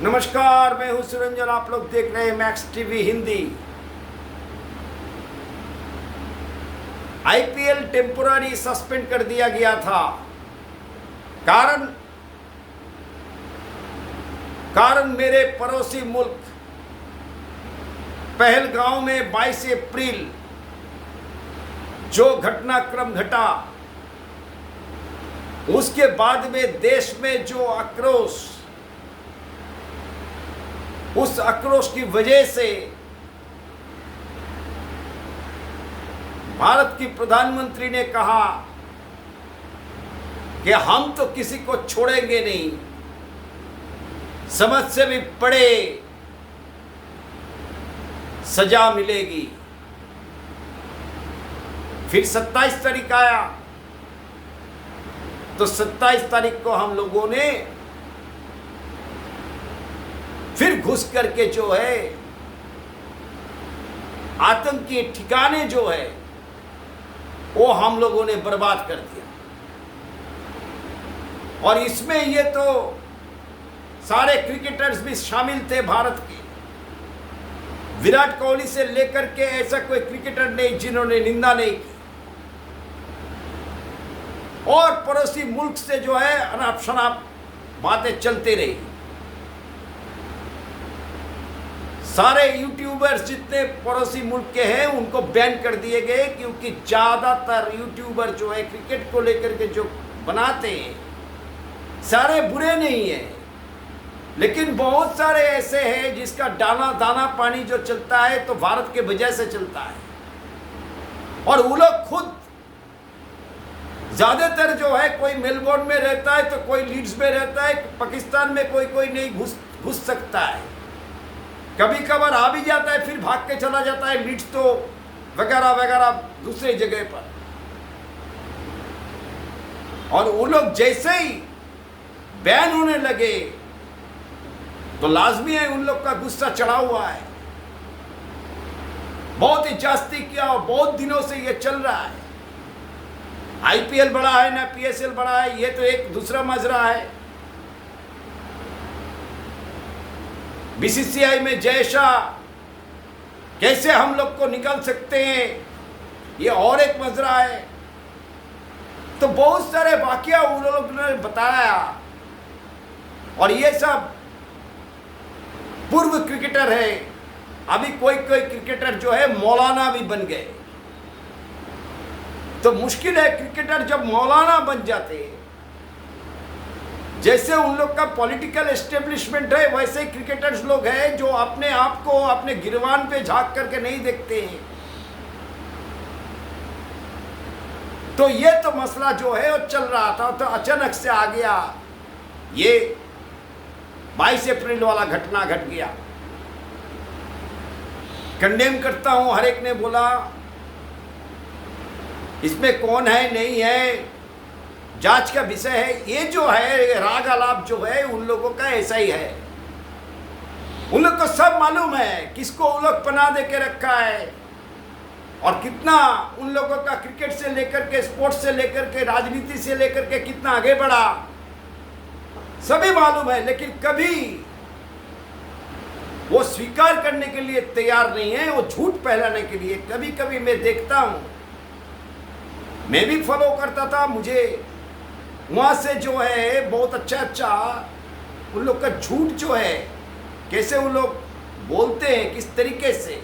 नमस्कार, मैं हूं सुरंजन। आप लोग देख रहे हैं max TV Hindi. IPL temporary suspend कर दिया गया था। कारण मेरे पड़ोसी मुल्क पहलगांव में 22 अप्रैल जो घटनाक्रम घटा, उसके बाद में देश में जो आक्रोश, उस आक्रोश की वजह से भारत की प्रधानमंत्री ने कहा कि हम तो किसी को छोड़ेंगे नहीं, समझ से भी बड़े सजा मिलेगी। फिर 27 तारीख आया तो 27 तारीख को हम लोगों ने फिर घुस करके जो है आतंकी ठिकाने जो है वो हम लोगों ने बर्बाद कर दिया। और इसमें ये तो सारे क्रिकेटर्स भी शामिल थे भारत के। विराट कोहली से लेकर के ऐसा कोई क्रिकेटर नहीं जिन्होंने निंदा नहीं की। और पड़ोसी मुल्क से जो है अनाप शनाप बातें चलते रही। सारे यूट्यूबर्स जितने पड़ोसी मुल्क के हैं उनको बैन कर दिए गए, क्योंकि ज़्यादातर यूट्यूबर जो है क्रिकेट को लेकर के जो बनाते हैं सारे बुरे नहीं हैं, लेकिन बहुत सारे ऐसे हैं जिसका दाना पानी जो चलता है तो भारत के वजह से चलता है। और वो लोग खुद ज़्यादातर जो है कोई मेलबोर्न में रहता है तो कोई लीड्स में रहता है, पाकिस्तान में कोई नहीं घुस सकता है। कभी कभार आ भी जाता है फिर भाग के चला जाता है लीड्स तो वगैरह वगैरह दूसरी जगह पर। और वो लोग जैसे ही बैन होने लगे तो लाजमी है उन लोग का गुस्सा चढ़ा हुआ है। बहुत ही जास्ती किया और बहुत दिनों से ये चल रहा है। आईपीएल बड़ा है ना पीएसएल बड़ा है, ये तो एक दूसरा मजरा है। बीसीसीआई में जैसा कैसे हम लोग को निकाल सकते हैं, ये और एक मजरा है। तो बहुत सारे वाकया उन लोग ने बताया। और ये सब पूर्व क्रिकेटर है। अभी कोई क्रिकेटर जो है मौलाना भी बन गए। तो मुश्किल है क्रिकेटर जब मौलाना बन जाते हैं। जैसे उन लोग का पॉलिटिकल एस्टेब्लिशमेंट है, वैसे ही क्रिकेटर्स लोग हैं जो अपने आप को अपने गिरवान पे झांक करके नहीं देखते हैं। तो ये तो मसला जो है वो चल रहा था, तो अचानक से आ गया ये 22 अप्रैल वाला घटना घट गया। कंडेम करता हूं, हर एक ने बोला इसमें कौन है नहीं है जांच का विषय है। ये जो है राग आलाप जो है उन लोगों का ऐसा ही है। उन लोग को सब मालूम है किसको उन लोग पनाह दे के रखा है और कितना उन लोगों का क्रिकेट से लेकर के, स्पोर्ट्स से लेकर के, राजनीति से लेकर के कितना आगे बढ़ा, सभी मालूम है। लेकिन कभी वो स्वीकार करने के लिए तैयार नहीं है, वो झूठ फैलाने के लिए। कभी कभी मैं देखता हूं, मैं भी फॉलो करता था, मुझे वहाँ से जो है बहुत अच्छा उन लोग का झूठ जो है कैसे उन लोग बोलते हैं किस तरीके से।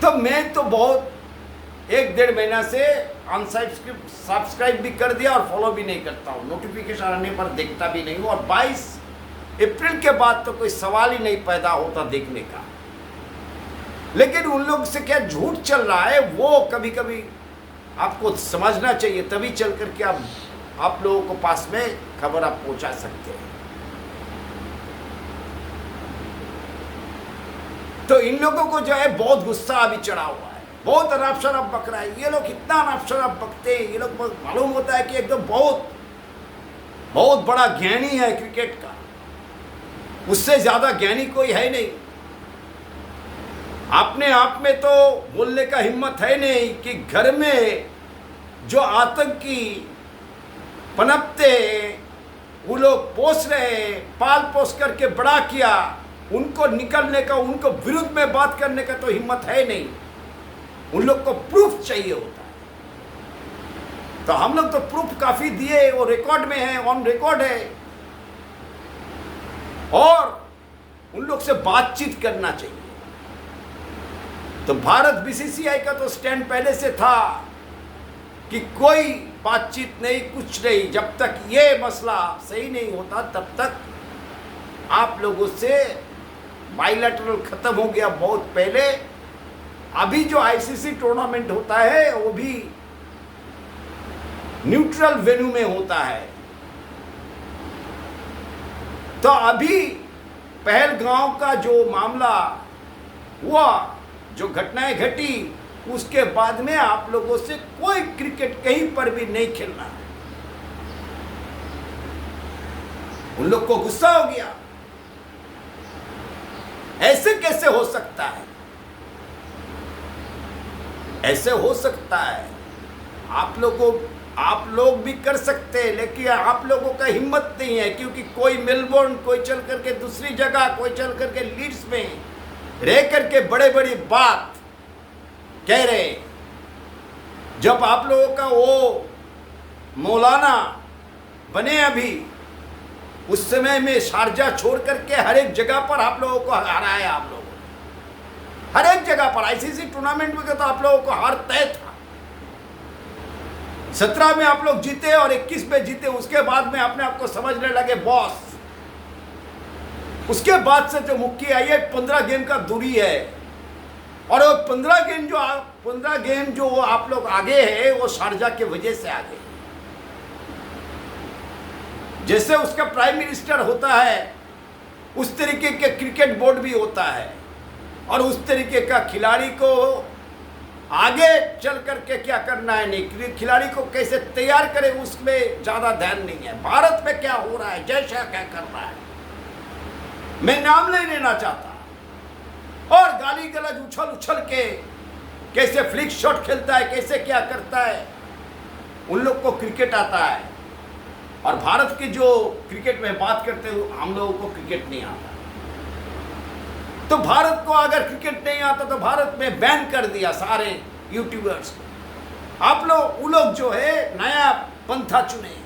तो मैं तो बहुत 1-1.5 महीना से सब्सक्राइब भी कर दिया और फॉलो भी नहीं करता हूँ। नोटिफिकेशन आने पर देखता भी नहीं हूँ। और 22 अप्रैल के बाद तो कोई सवाल ही नहीं पैदा होता देखने का। लेकिन उन लोग से क्या झूठ चल रहा है वो कभी कभी आपको समझना चाहिए, तभी चल करके आप लोगों को पास में खबर आप पहुंचा सकते हैं। तो इन लोगों को जो है बहुत गुस्सा अभी चढ़ा हुआ है, बहुत अनाप शनाप बक रहा है। ये लोग इतना अनाप शनाप बकते हैं, ये लोग मालूम होता है कि एकदम बहुत बड़ा ज्ञानी है क्रिकेट का, उससे ज्यादा ज्ञानी कोई है नहीं। अपने आप में तो बोलने का हिम्मत है नहीं कि घर में जो आतंकी पनपते वो लोग पोस रहे, पाल पोस करके बड़ा किया, उनको निकलने का, उनको विरुद्ध में बात करने का तो हिम्मत है नहीं। उन लोग को प्रूफ चाहिए होता है। तो हम लोग तो प्रूफ काफी दिए, वो रिकॉर्ड में है, ऑन रिकॉर्ड है। और उन लोग से बातचीत करना चाहिए। तो भारत बीसीसीआई का तो स्टैंड पहले से था कि कोई बातचीत नहीं, कुछ नहीं, जब तक ये मसला सही नहीं होता तब तक आप लोगों से बाइलैटरल खत्म हो गया बहुत पहले। अभी जो आईसीसी टूर्नामेंट होता है वो भी न्यूट्रल वेन्यू में होता है। तो अभी पहलगांव का जो मामला हुआ, जो घटनाएं घटी, उसके बाद में आप लोगों से कोई क्रिकेट कहीं पर भी नहीं खेलना है। उन लोग को गुस्सा हो गया, ऐसे कैसे हो सकता है, ऐसे हो सकता है। आप लोग भी कर सकते हैं, लेकिन आप लोगों का हिम्मत नहीं है, क्योंकि कोई मेलबोर्न, कोई चल करके दूसरी जगह, कोई चल करके लीड्स में रह करके बड़े बड़ी बात कह रहे हैं। जब आप लोगों का वो मौलाना बने अभी, उस समय में शारजा छोड़ करके हर एक जगह पर आप लोगों को हराया। आप लोगों ने हर एक जगह पर आईसीसी टूर्नामेंट में तो आप लोगों को हार तय था। 17 में आप लोग जीते और 21 में जीते, उसके बाद में अपने आप को समझने लगे बॉस। उसके बाद से जो मुक्की आई है 15 गेम का दूरी है, और वो 15 गेम जो आप लोग आगे है वो शारजा के वजह से आगे। जैसे उसका प्राइम मिनिस्टर होता है उस तरीके के क्रिकेट बोर्ड भी होता है, और उस तरीके का खिलाड़ी को आगे चल करके क्या करना है, नहीं खिलाड़ी को कैसे तैयार करे, उसमें ज्यादा ध्यान नहीं है। भारत में क्या हो रहा है, जय शाह क्या कर रहा है, मैं नाम नहीं लेना चाहता, और गाली गलौज उछल उछल के कैसे फ्लिक शॉट खेलता है, कैसे क्या करता है। उन लोग को क्रिकेट आता है, और भारत की जो क्रिकेट में बात करते हैं हम लोगों को क्रिकेट नहीं आता। तो भारत को अगर क्रिकेट नहीं आता तो भारत में बैन कर दिया सारे यूट्यूबर्स को। आप लोग वो लोग जो है नया पंथा चुने,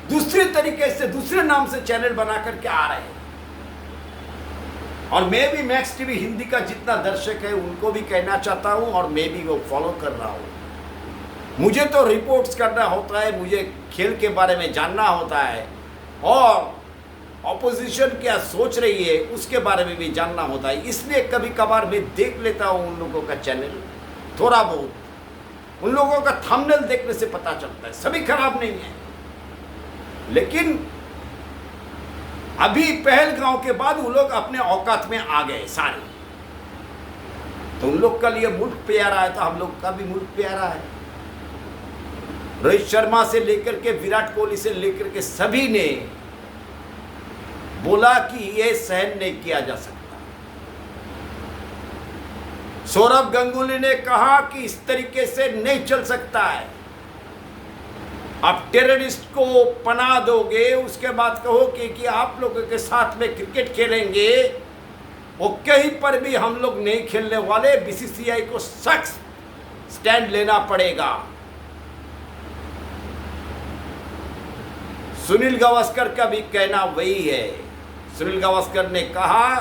दूसरे तरीके से दूसरे नाम से चैनल बना करके आ रहे हैं। और मैं भी मैक्स टीवी हिंदी का जितना दर्शक है उनको भी कहना चाहता हूं, और मैं भी वो फॉलो कर रहा हूं। मुझे तो रिपोर्ट्स करना होता है, मुझे खेल के बारे में जानना होता है, और ऑपोजिशन क्या सोच रही है उसके बारे में भी जानना होता है। इसलिए कभी कभार मैं देख लेता हूं उन लोगों का चैनल, थोड़ा बहुत। उन लोगों का थंबनेल देखने से पता चलता है, सभी खराब नहीं है। लेकिन अभी पहलगांव के बाद वो लोग अपने औकात में आ गए सारे। तो उन लोग का लिए मुल्क प्यारा है, तो हम लोग का भी मुल्क प्यारा है। रोहित शर्मा से लेकर के विराट कोहली से लेकर के सभी ने बोला कि ये सहन नहीं किया जा सकता। सौरभ गांगुली ने कहा कि इस तरीके से नहीं चल सकता है। आप टेररिस्ट को पनाह दोगे, उसके बाद कहो कि आप लोगों के साथ में क्रिकेट खेलेंगे, वो कहीं पर भी हम लोग नहीं खेलने वाले। बीसीसीआई को सख्त स्टैंड लेना पड़ेगा। सुनील गावस्कर का भी कहना वही है। सुनील गावस्कर ने कहा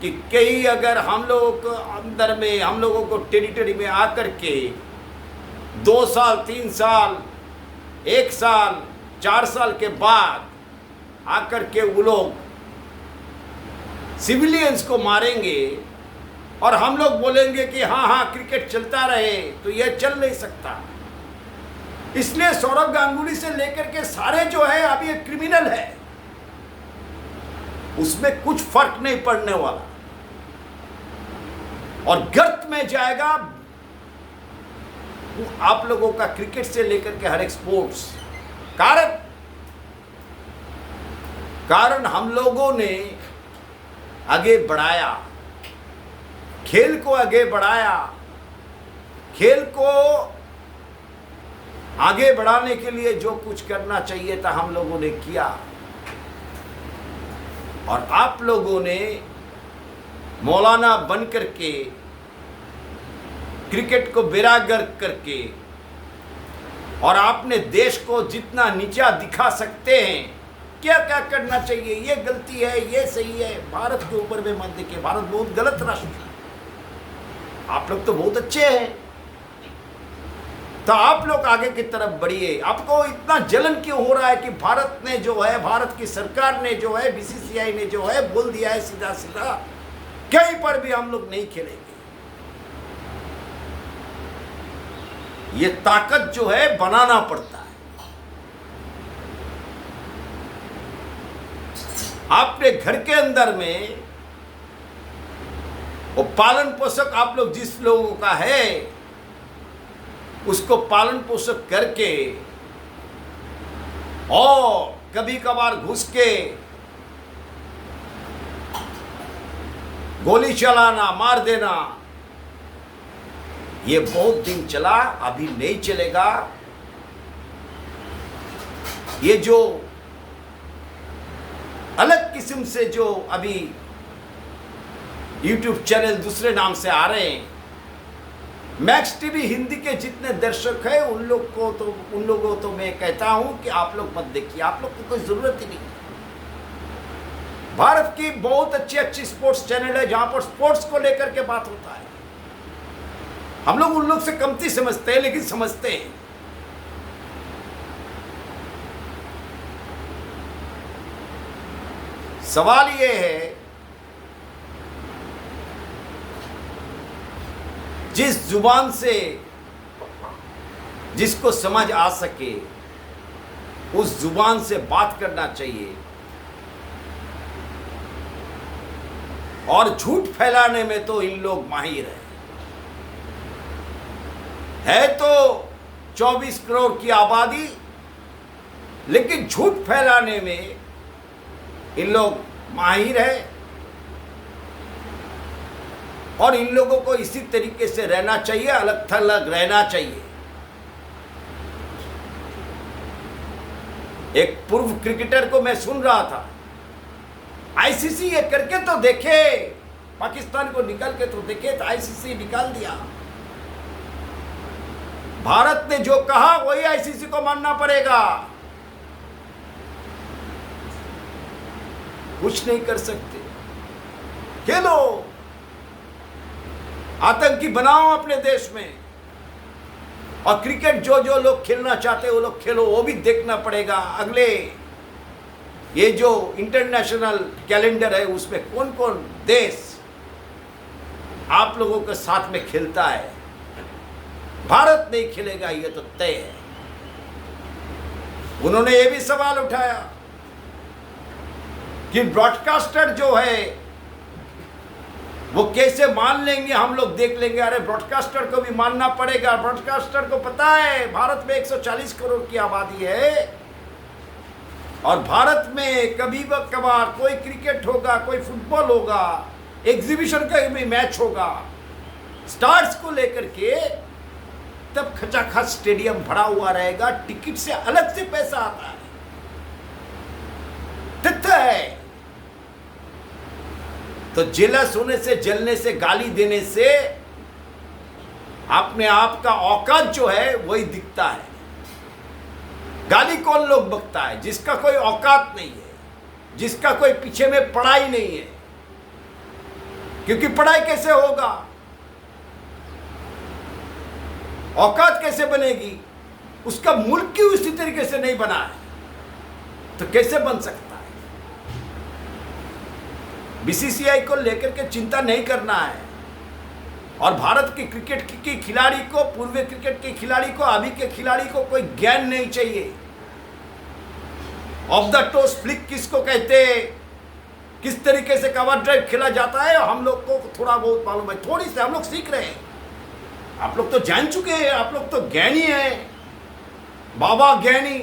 कि कहीं अगर हम लोगों को अंदर में, हम लोगों को टेरिटरी में आकर के 2 साल 3 साल 1 साल 4 साल के बाद आकर के वो लोग सिविलियंस को मारेंगे और हम लोग बोलेंगे कि हाँ हाँ क्रिकेट चलता रहे, तो यह चल नहीं सकता। इसलिए सौरभ गांगुली से लेकर के सारे जो है अभी ये क्रिमिनल है, उसमें कुछ फर्क नहीं पड़ने वाला, और गर्त में जाएगा आप लोगों का क्रिकेट से लेकर के हर एक स्पोर्ट्स। कारण हम लोगों ने आगे बढ़ाया, खेल को आगे बढ़ाया, खेल को आगे बढ़ाने के लिए जो कुछ करना चाहिए था हम लोगों ने किया, और आप लोगों ने मौलाना बन करके क्रिकेट को बेरागर्क करके, और आपने देश को जितना नीचा दिखा सकते हैं, क्या क्या करना चाहिए, ये गलती है, ये सही है, भारत के ऊपर में मत देखिए। भारत बहुत गलत राष्ट्र है, आप लोग तो बहुत अच्छे हैं, तो आप लोग आगे की तरफ बढ़िए। आपको इतना जलन क्यों हो रहा है कि भारत ने जो है, भारत की सरकार ने जो है, बीसीसीआई ने जो है बोल दिया है सीधा सीधा, कहीं पर भी हम लोग नहीं खेलेंगे। ये ताकत जो है बनाना पड़ता है। आपने घर के अंदर में वो पालन पोषक आप लोग जिस लोगों का है उसको पालन पोषक करके, और कभी कभार घुस के गोली चलाना, मार देना, ये बहुत दिन चला, अभी नहीं चलेगा। ये जो अलग किस्म से जो अभी YouTube चैनल दूसरे नाम से आ रहे हैं, मैक्स टीवी हिंदी के जितने दर्शक हैं उन लोगों तो मैं कहता हूं कि आप लोग मत देखिए, आप लोग को कोई जरूरत ही नहीं। भारत की बहुत अच्छी स्पोर्ट्स चैनल है जहां पर स्पोर्ट्स को लेकर के बात होता है। हम लोग उन लोग से कमती समझते हैं, लेकिन समझते हैं। सवाल यह है, जिस जुबान से जिसको समझ आ सके उस जुबान से बात करना चाहिए, और झूठ फैलाने में तो इन लोग माहिर है तो 24 करोड़ की आबादी, लेकिन झूठ फैलाने में इन लोग माहिर है, और इन लोगों को इसी तरीके से रहना चाहिए, अलग थलग रहना चाहिए। एक पूर्व क्रिकेटर को मैं सुन रहा था, आईसीसी ये करके तो देखे, पाकिस्तान को निकाल के तो देखे, तो आईसीसी निकाल दिया। भारत ने जो कहा वही आईसीसी को मानना पड़ेगा, कुछ नहीं कर सकते। खेलो, आतंकी बनाओ अपने देश में, और क्रिकेट जो लोग खेलना चाहते हैं वो लोग खेलो, वो भी देखना पड़ेगा। अगले ये जो इंटरनेशनल कैलेंडर है उसमें कौन कौन देश आप लोगों के साथ में खेलता है। भारत नहीं खेलेगा ये तो तय है। उन्होंने ये भी सवाल उठाया कि ब्रॉडकास्टर जो है वो कैसे मान लेंगे, हम लोग देख लेंगे। अरे ब्रॉडकास्टर को भी मानना पड़ेगा। ब्रॉडकास्टर को पता है भारत में 140 करोड़ की आबादी है, और भारत में कभी कभार कोई क्रिकेट होगा, कोई फुटबॉल होगा, एग्जीबिशन का भी मैच होगा स्टार्स को लेकर के, तब खचाखच स्टेडियम भरा हुआ रहेगा, टिकट से अलग से पैसा आता है। तथ्य है। तो जेलस होने से, जलने से, गाली देने से अपने आप का औकात जो है वही दिखता है। गाली कौन लोग बकता है? जिसका कोई औकात नहीं है, जिसका कोई पीछे में पढ़ाई नहीं है। क्योंकि पढ़ाई कैसे होगा, औकात कैसे बनेगी? उसका मुल्क क्यों इसी तरीके से नहीं बना है, तो कैसे बन सकता है? बीसीसीआई को लेकर के चिंता नहीं करना है, और भारत के क्रिकेट के खिलाड़ी को, पूर्व क्रिकेट के खिलाड़ी को, अभी के खिलाड़ी को कोई ज्ञान नहीं चाहिए। ऑफ द टोस फ्लिक किसको कहते हैं, किस तरीके से कवर ड्राइव खेला जाता है, हम लोग को थोड़ा बहुत मालूम है। थोड़ी से हम लोग सीख रहे हैं, आप लोग तो जान चुके हैं, आप लोग तो ज्ञानी हैं, बाबा ज्ञानी।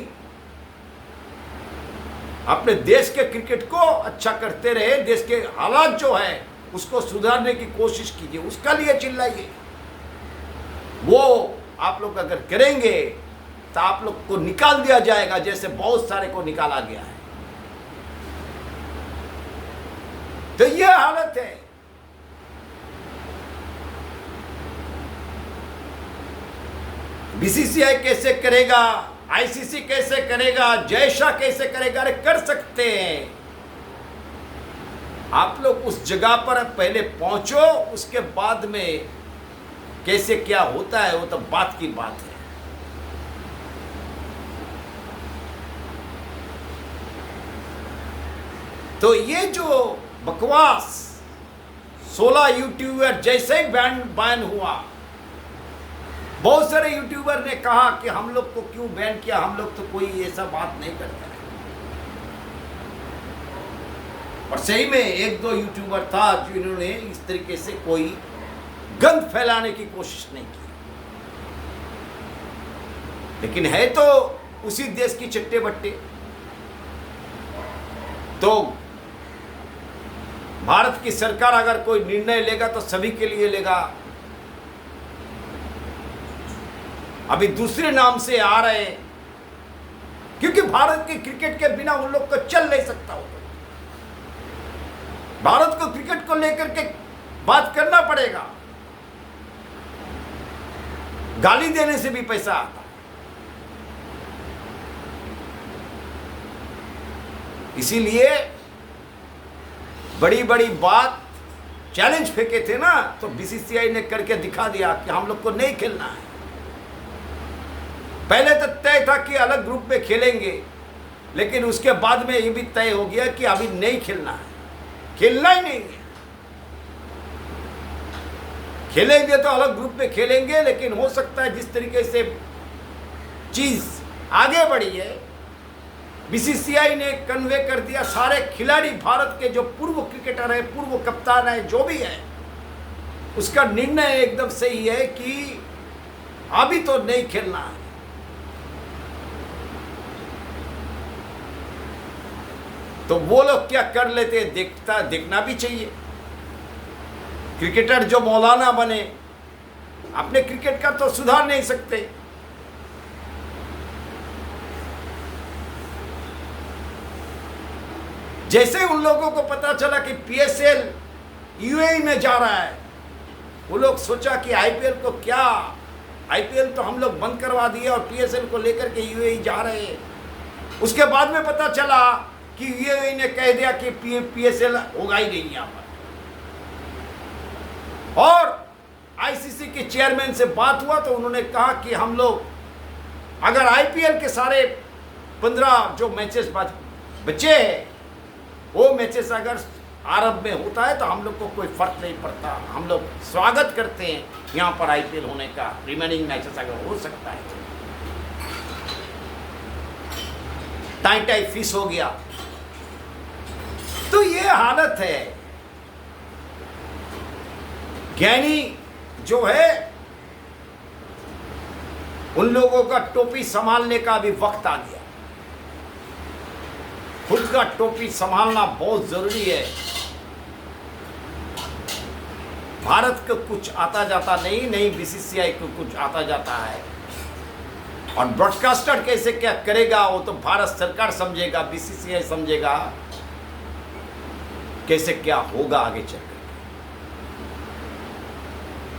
अपने देश के क्रिकेट को अच्छा करते रहे, देश के हालात जो है उसको सुधारने की कोशिश कीजिए, उसका लिए चिल्लाइए। वो आप लोग अगर करेंगे तो आप लोग को निकाल दिया जाएगा, जैसे बहुत सारे को निकाला गया है। तो यह हालत है। बीसीसीआई कैसे करेगा, आईसीसी कैसे करेगा, जैसा कैसे करेगा? अरे कर सकते हैं। आप लोग उस जगह पर पहले पहुंचो, उसके बाद में कैसे क्या होता है वो तो बात की बात है। तो ये जो बकवास 16 यूट्यूबर जैसे ही बैन हुआ, बहुत सारे यूट्यूबर ने कहा कि हम लोग को क्यों बैन किया, हम लोग तो कोई ऐसा बात नहीं करता है। और सही में एक दो यूट्यूबर था जिन्होंने इस तरीके से कोई गंद फैलाने की कोशिश नहीं की, लेकिन है तो उसी देश की चट्टे बट्टे। तो भारत की सरकार अगर कोई निर्णय लेगा तो सभी के लिए लेगा। अभी दूसरे नाम से आ रहे हैं, क्योंकि भारत के क्रिकेट के बिना उन लोग को चल नहीं सकता हो। भारत को क्रिकेट को लेकर के बात करना पड़ेगा, गाली देने से भी पैसा आता है। इसीलिए बड़ी बड़ी बात चैलेंज फेंके थे ना, तो बीसीसीआई ने करके दिखा दिया कि हम लोग को नहीं खेलना है। पहले तो तय था कि अलग ग्रुप में खेलेंगे, लेकिन उसके बाद में ये भी तय हो गया कि अभी नहीं खेलना है, खेलना ही नहीं है। खेलेंगे तो अलग ग्रुप में खेलेंगे, लेकिन हो सकता है जिस तरीके से चीज आगे बढ़ी है, बीसीसीआई ने कन्वे कर दिया। सारे खिलाड़ी भारत के जो पूर्व क्रिकेटर है, पूर्व कप्तान है, जो भी है, उसका निर्णय एकदम सही है कि अभी तो नहीं खेलना है। तो वो लोग क्या कर लेते देखना भी चाहिए। क्रिकेटर जो मौलाना बने, अपने क्रिकेट का तो सुधार नहीं सकते। जैसे उन लोगों को पता चला कि पीएसएल यूएई में जा रहा है, वो लोग सोचा कि आईपीएल को क्या, आईपीएल तो हम लोग बंद करवा दिए और पीएसएल को लेकर के यूएई जा रहे हैं। उसके बाद में पता चला कि यूएई ने कह दिया कि पीएसएल होगा ही नहीं यहाँ पर। और आईसीसी के चेयरमैन से बात हुआ तो उन्होंने कहा कि हम लोग अगर आईपीएल के सारे 15 जो मैचेस बचे हैं, वो मैचेस अगर अरब में होता है तो हम लोग को कोई फर्क नहीं पड़ता। हम लोग स्वागत करते हैं यहाँ पर आईपीएल होने का, रिमेनिंग मैचेस अगर हो सकता है। टाई फिश हो गया। तो ये हालत है। ज्ञानी जो है, उन लोगों का टोपी संभालने का भी वक्त आ गया। खुद का टोपी संभालना बहुत जरूरी है। भारत को कुछ आता जाता नहीं, बीसीसीआई को कुछ आता जाता है। और ब्रॉडकास्टर कैसे क्या करेगा वो तो भारत सरकार समझेगा, बीसीसीआई समझेगा कैसे क्या होगा आगे चलकर।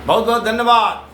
बहुत बहुत धन्यवाद।